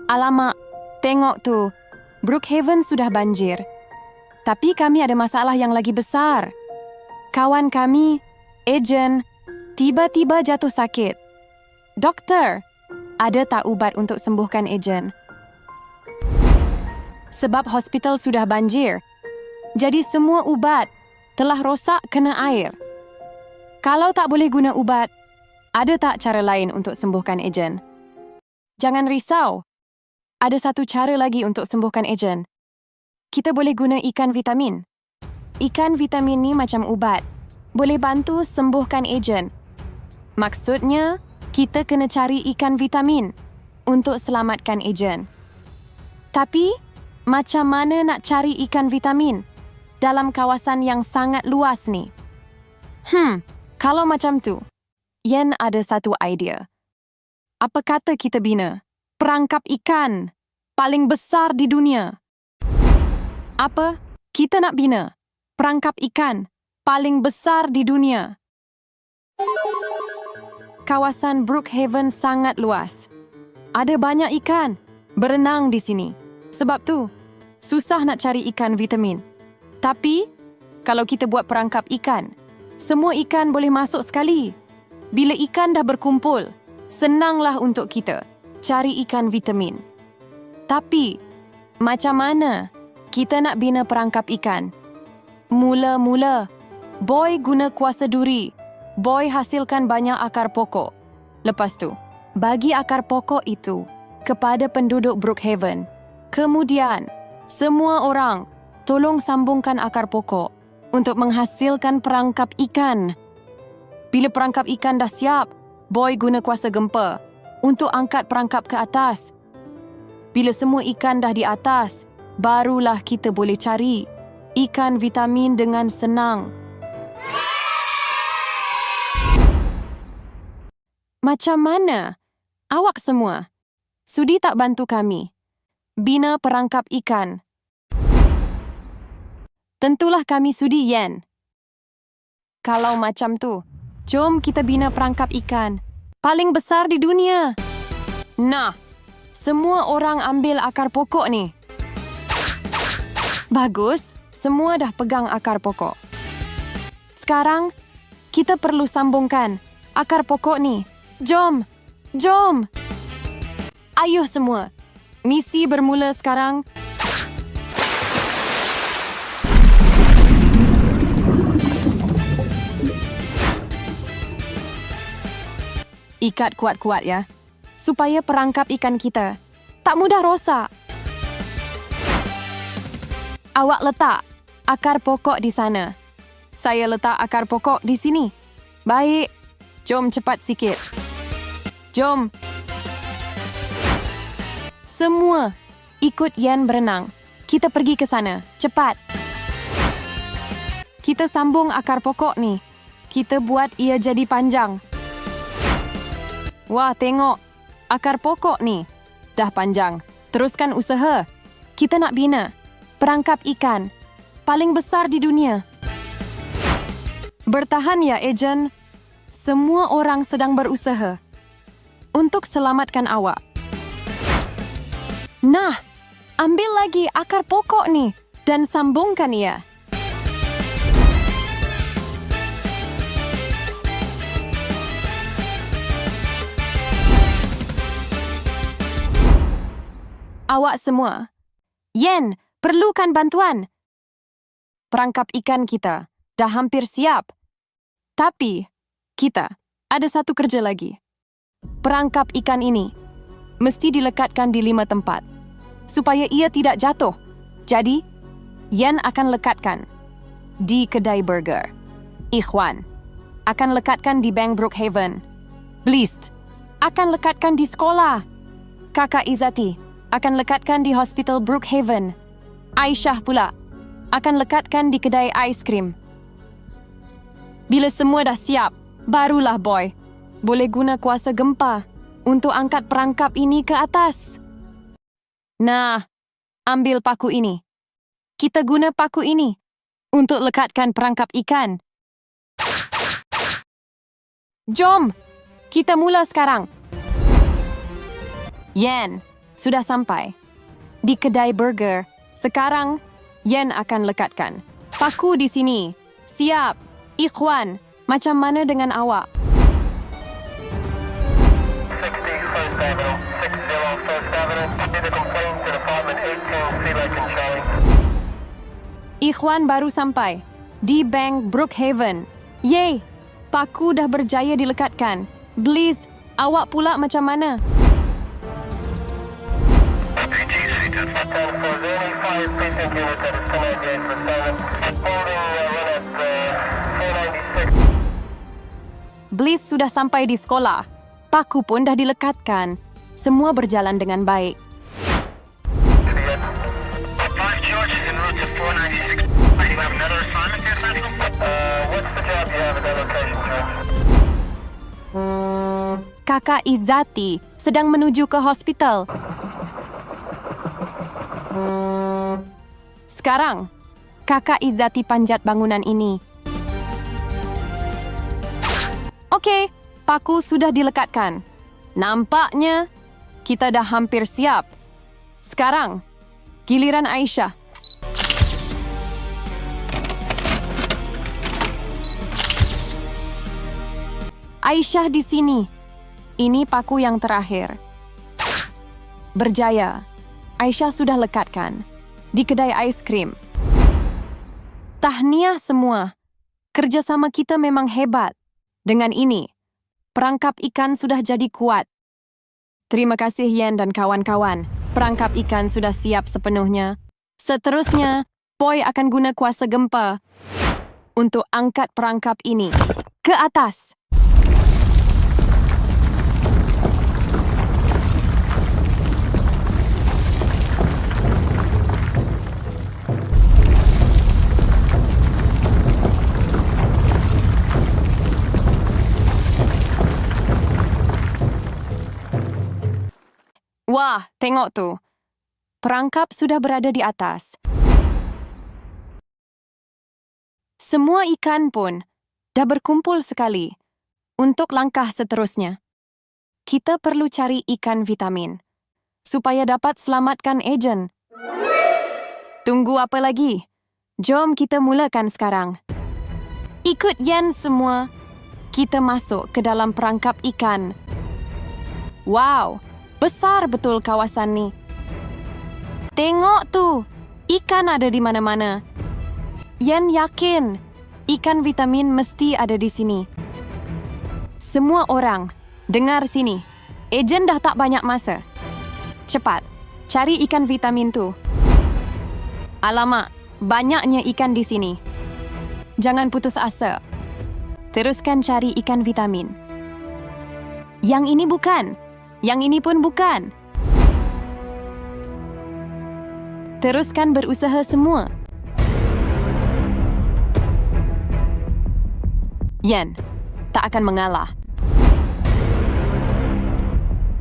Alamak, tengok tu. Brookhaven sudah banjir. Tapi kami ada masalah yang lagi besar. Kawan kami, ejen, tiba-tiba jatuh sakit. Doktor, ada tak ubat untuk sembuhkan ejen? Sebab hospital sudah banjir, jadi semua ubat telah rosak kena air. Kalau tak boleh guna ubat, ada tak cara lain untuk sembuhkan ejen? Jangan risau. Ada satu cara lagi untuk sembuhkan ejen. Kita boleh guna ikan vitamin. Ikan vitamin ni macam ubat. Boleh bantu sembuhkan ejen. Maksudnya, kita kena cari ikan vitamin untuk selamatkan ejen. Tapi, macam mana nak cari ikan vitamin dalam kawasan yang sangat luas ni? Kalau macam tu, Yen ada satu idea. Apa kata kita bina perangkap ikan paling besar di dunia? Apa? Kita nak bina perangkap ikan paling besar di dunia. Kawasan Brookhaven sangat luas. Ada banyak ikan berenang di sini. Sebab tu, susah nak cari ikan vitamin. Tapi, kalau kita buat perangkap ikan, semua ikan boleh masuk sekali. Bila ikan dah berkumpul, senanglah untuk kita cari ikan vitamin. Tapi, macam mana kita nak bina perangkap ikan? Mula-mula, Boy guna kuasa duri. Boy hasilkan banyak akar pokok. Lepas tu, bagi akar pokok itu kepada penduduk Brookhaven. Kemudian, semua orang tolong sambungkan akar pokok untuk menghasilkan perangkap ikan. Bila perangkap ikan dah siap, Boy guna kuasa gempa untuk angkat perangkap ke atas. Bila semua ikan dah di atas, barulah kita boleh cari ikan vitamin dengan senang. Macam mana? Awak semua, sudi tak bantu kami bina perangkap ikan? Tentulah kami sudi, Yen. Kalau macam tu, jom kita bina perangkap ikan paling besar di dunia. Nah, semua orang ambil akar pokok ni. Bagus, semua dah pegang akar pokok. Sekarang, kita perlu sambungkan akar pokok ni. Jom! Jom! Ayuh semua. Misi bermula sekarang. Ikat kuat-kuat ya, supaya perangkap ikan kita tak mudah rosak. Awak letak akar pokok di sana. Saya letak akar pokok di sini. Baik, jom cepat sikit. Jom. Semua ikut Yen berenang. Kita pergi ke sana. Cepat. Kita sambung akar pokok ni. Kita buat ia jadi panjang. Wah, tengok. Akar pokok ni dah panjang. Teruskan usaha. Kita nak bina perangkap ikan paling besar di dunia. Bertahan ya, ejen. Semua orang sedang berusaha untuk selamatkan awak. Nah, ambil lagi akar pokok ni dan sambungkan ia. Awak semua, Yen perlukan bantuan. Perangkap ikan kita dah hampir siap. Tapi, kita ada satu kerja lagi. Perangkap ikan ini mesti dilekatkan di 5 tempat supaya ia tidak jatuh. Jadi, Yen akan lekatkan di kedai burger. Ikhwan akan lekatkan di Bank Brookhaven. Blist akan lekatkan di sekolah. Kakak Izzati akan lekatkan di Hospital Brookhaven. Aisyah pula akan lekatkan di kedai aiskrim. Bila semua dah siap, barulah Boy boleh guna kuasa gempa untuk angkat perangkap ini ke atas. Nah, ambil paku ini. Kita guna paku ini untuk lekatkan perangkap ikan. Jom, kita mula sekarang. Yen, sudah sampai. Di kedai burger, sekarang Yen akan lekatkan. Paku di sini. Siap. Ikhwan, macam mana dengan awak? 60 First Avenue, 60 First Avenue. Did a complaint to Department 18, Sea Lake and Charlie. Ikhwan baru sampai. Di Bank Brookhaven. Yeay, paku dah berjaya dilekatkan. Please, awak pula macam mana? 10 for any 5 precinct unit that is 1098 for 7. Holding run at 496. Bliss sudah sampai di sekolah. Paku pun dah dilekatkan. Semua berjalan dengan baik. 5 George is en route to 496. Do you have another assignment here, Sentinel? What's the job you have at that location, George? Kakak Izzati sedang menuju ke hospital. Sekarang, Kakak Izzati panjat bangunan ini. Okey, paku sudah dilekatkan. Nampaknya kita dah hampir siap. Sekarang, giliran Aisyah. Aisyah di sini. Ini paku yang terakhir. Berjaya. Aisyah sudah lekatkan. Di kedai aiskrim. Tahniah semua. Kerjasama kita memang hebat. Dengan ini, perangkap ikan sudah jadi kuat. Terima kasih Yen dan kawan-kawan. Perangkap ikan sudah siap sepenuhnya. Seterusnya, Poi akan guna kuasa gempa untuk angkat perangkap ini ke atas. Wah, tengok tu. Perangkap sudah berada di atas. Semua ikan pun dah berkumpul sekali. Untuk langkah seterusnya, kita perlu cari ikan vitamin supaya dapat selamatkan ejen. Tunggu apa lagi? Jom kita mulakan sekarang. Ikut Yen semua. Kita masuk ke dalam perangkap ikan. Wow! Besar betul kawasan ni. Tengok tu, ikan ada di mana-mana. Yen yakin, ikan vitamin mesti ada di sini. Semua orang, dengar sini. Ejen dah tak banyak masa. Cepat, cari ikan vitamin tu. Alamak, banyaknya ikan di sini. Jangan putus asa. Teruskan cari ikan vitamin. Yang ini bukan. Yang ini pun bukan. Teruskan berusaha semua. Yen tak akan mengalah.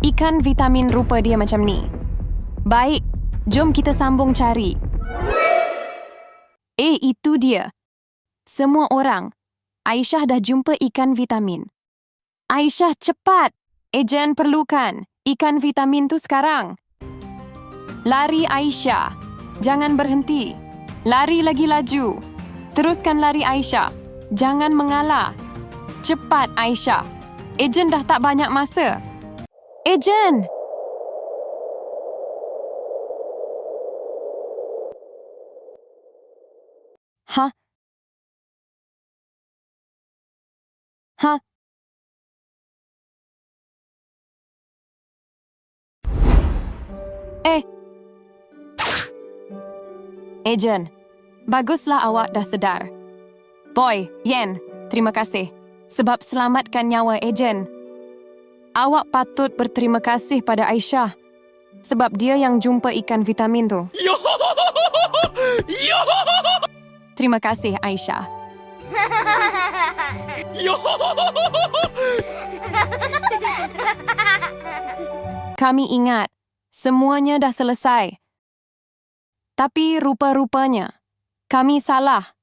Ikan vitamin rupa dia macam ni. Baik, jom kita sambung cari. Itu dia. Semua orang. Aisyah dah jumpa ikan vitamin. Aisyah, cepat! Ejen perlukan ikan vitamin tu sekarang. Lari Aisyah. Jangan berhenti. Lari lagi laju. Teruskan lari Aisyah. Jangan mengalah. Cepat Aisyah. Ejen dah tak banyak masa. Ejen! Hah? Hah? Ejen, baguslah awak dah sedar. Boy, Yen, terima kasih sebab selamatkan nyawa Ejen. Awak patut berterima kasih pada Aisyah sebab dia yang jumpa ikan vitamin tu. Terima kasih Aisyah. Kami ingat, semuanya dah selesai. Tapi rupa-rupanya, kami salah.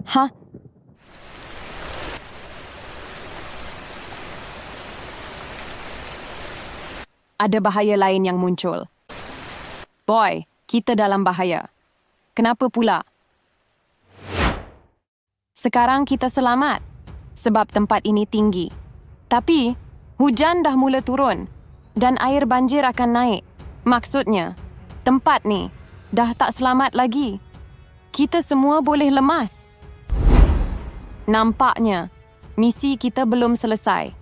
Hah? ada bahaya lain yang muncul. Boy, kita dalam bahaya. Kenapa pula? Sekarang kita selamat sebab tempat ini tinggi. Tapi, hujan dah mula turun dan air banjir akan naik. Maksudnya, tempat ni dah tak selamat lagi. Kita semua boleh lemas. Nampaknya, misi kita belum selesai.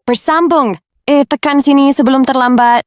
Bersambung! Tekan sini sebelum terlambat.